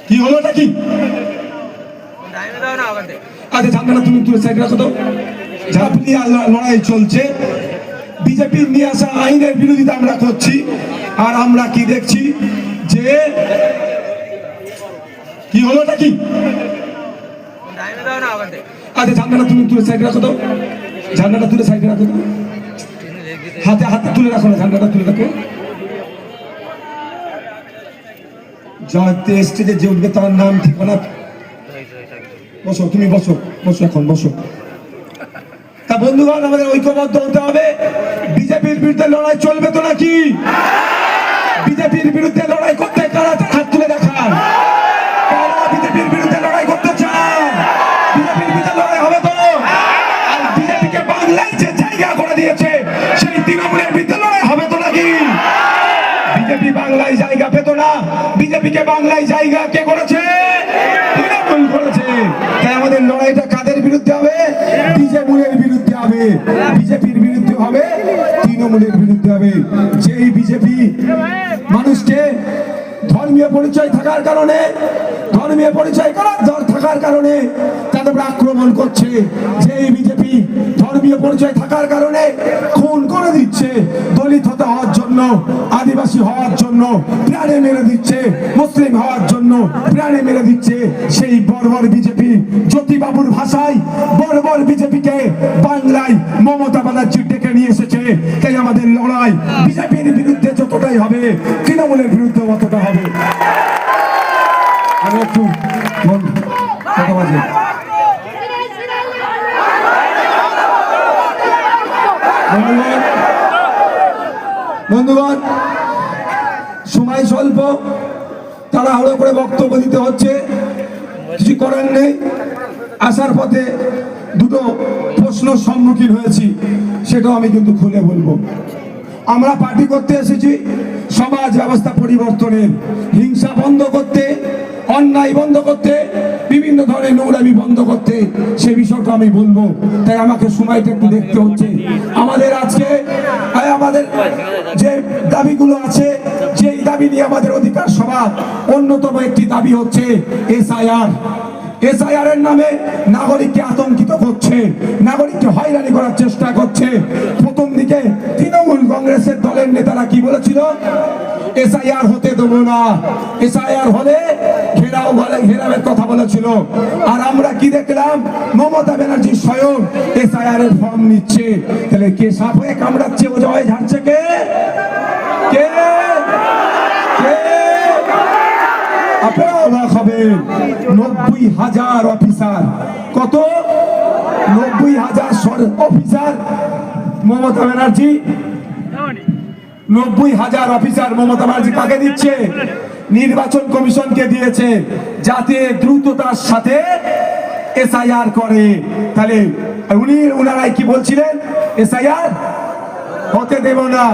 কি হলোটা কি? আচ্ছা ঝান্ডাটা তুমি তুলে সাইড রাখো তো। ঝাঁপিয়ে লড়াই চলছে, বিজেপি নিয়ে আসা আইনের বিরোধিতা আমরা করছি। আর আমরা কি দেখছি যে কি হলোটা কি? আচ্ছা ঝান্ডাটা তুমি তুলে সাইড রাখো তো। ঝান্ডাটা তুলে সাইডে রাখো তো। হাতে হাতে তুলে রাখো না, ঝান্ডাটা তুলে রাখো। স্টেজে যে উঠবে তার নাম ঠিকানা। বসো, তুমি বসো, বসো এখন বসো। তা বন্ধুগণ, আমাদের ঐক্যবদ্ধ হতে হবে। বিজেপির বিরুদ্ধে লড়াই চলবে তো নাকি? বিজেপির বিরুদ্ধে লড়াই করতে কারা হাত তুলে দেখান? কারা বিজেপির বিরুদ্ধে লড়াই করতে চান? বিজেপির বিরুদ্ধে লড়াই হবে তো? আর বিজেপিকে বাংলায় যে জায়গা করে দিয়েছে সেই তৃণমূলের বিরুদ্ধে লড়াই হবে তো নাকি? বিজেপি বাংলায় জায়গা পেত না, বিজেপিকে বাংলায় জায়গা কে করেছে? তৃণমূল করেছে। তাই আমাদের লড়াইটা কাদের বিরুদ্ধে হবে? বিজেপির বিরুদ্ধে হবে। বিজেপির বিরুদ্ধে হবে, তৃণমূলের বিরুদ্ধে হবে। যেই বিজেপি মানুষকে ধর্মীয় পরিচয় থাকার কারণে, ধর্মীয় পরিচয় থাকার কারণে তাদের উপর আক্রমণ করছে, যেই বিজেপি ধর্মীয় পরিচয় থাকার কারণে খুন করে দিচ্ছে, দলিত হতে হওয়ার জন্য, আদিবাসী হওয়ার জন্য প্রাণে মেরে দিচ্ছে, মুসলিম হওয়ার জন্য প্রাণে মেরে দিচ্ছে, সেই বর্বর বিজেপি, জ্যোতিবাবুর ভাষায় বর্বর বিজেপিকে বাংলায় মমতা ব্যানার্জি ডেকে নিয়ে এসেছে। তাই আমাদের লড়াই বিজেপির বিরুদ্ধে যতটাই হবে, তৃণমূলের বিরুদ্ধে ততটা হবে। আমি একটু কত বাজে? বন্ধুগণ, সময় স্বল্প, তাড়াহুড়ো করে বক্তব্য দিতে হচ্ছে, কিছু করার নেই। আসার পথে দুটো প্রশ্ন সম্মুখীন হয়েছি, সেটাও আমি কিন্তু খুলে বলবো। আমরা পার্টি করতে এসেছি সমাজ ব্যবস্থা পরিবর্তনের, হিংসা বন্ধ করতে, অন্যায় বন্ধ করতে, বিভিন্ন ধরনের নোংরামি বন্ধ করতে। সে বিষয়টা আমি বলবো, তাই আমাকে সময়টা একটু দেখতে হচ্ছে। আমাদের আজকে আমাদের যে দাবিগুলো আছে, যেই দাবি নিয়ে আমাদের অধিকার সভা, অন্যতম একটি দাবি হচ্ছে এসআইআর। এসআইআর এর নামে নাগরিককে আতঙ্কিত করছে, নাগরিককে হয়রানি করার চেষ্টা করছে। প্রথম দিকে তৃণমূল কংগ্রেসের দলের নেতারা কি বলেছিল? এসআইআর হতে দেবো না, এসআইআর হলে ঘেরাও বলে, ঘেরাওয়ের কথা বলেছিল। আর আমরা কি দেখলাম? মমতা ব্যানার্জি স্বয়ং এসআইআর এর ফর্ম নিচ্ছে। তাহলে কে সাপ হয়ে কামড়াচ্ছে, ও জয় ঝাড়ছে কে? কে? আপনারা অবাক হবেন, 90,000 অফিসার। কত? 90,000 অফিসার মমতা ব্যানার্জি। 90,000 অফিসার মমতা ব্যানার্জি কাকে দিচ্ছে? নির্বাচন কমিশনকে দিয়েছে, যাতে দ্রুততার সাথে এসআইআর করে। তাহলে উনারাই কি বলছিলেন? এসআইআর হতে দেব না,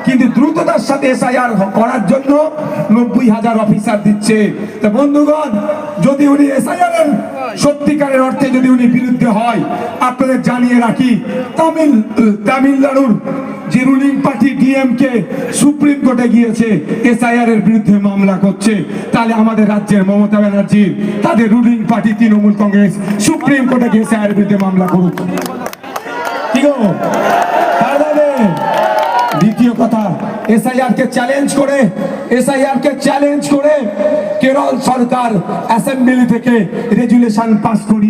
কিন্তু দ্রুততার সাথে এসআইআর করার জন্য 90,000 অফিসার দিচ্ছে। তো বন্ধুগণ, যদি উনি এসআইআর এর সত্যিকারের অর্থে যদি উনি বিরুদ্ধে হয়, আপনাদের জানিয়ে রাখি, তামিলনাড়ুর যে রুলিং পার্টি ডিএমকে সুপ্রিম কোর্টে গিয়েছে, এসআইআর এর বিরুদ্ধে মামলা করছে। তাহলে আমাদের রাজ্যের মমতা ব্যানার্জি, তাদের ruling party Trinamool Congress supreme কোর্টে গিয়ে এসআইআর এর বিরুদ্ধে মামলা করুক। কি গো? দ্বিতীয় কথা, এসআইআর কে চ্যালেঞ্জ করে কেরল সরকার অ্যাসেম্বলি থেকে রেজুলেশন পাস করিয়ে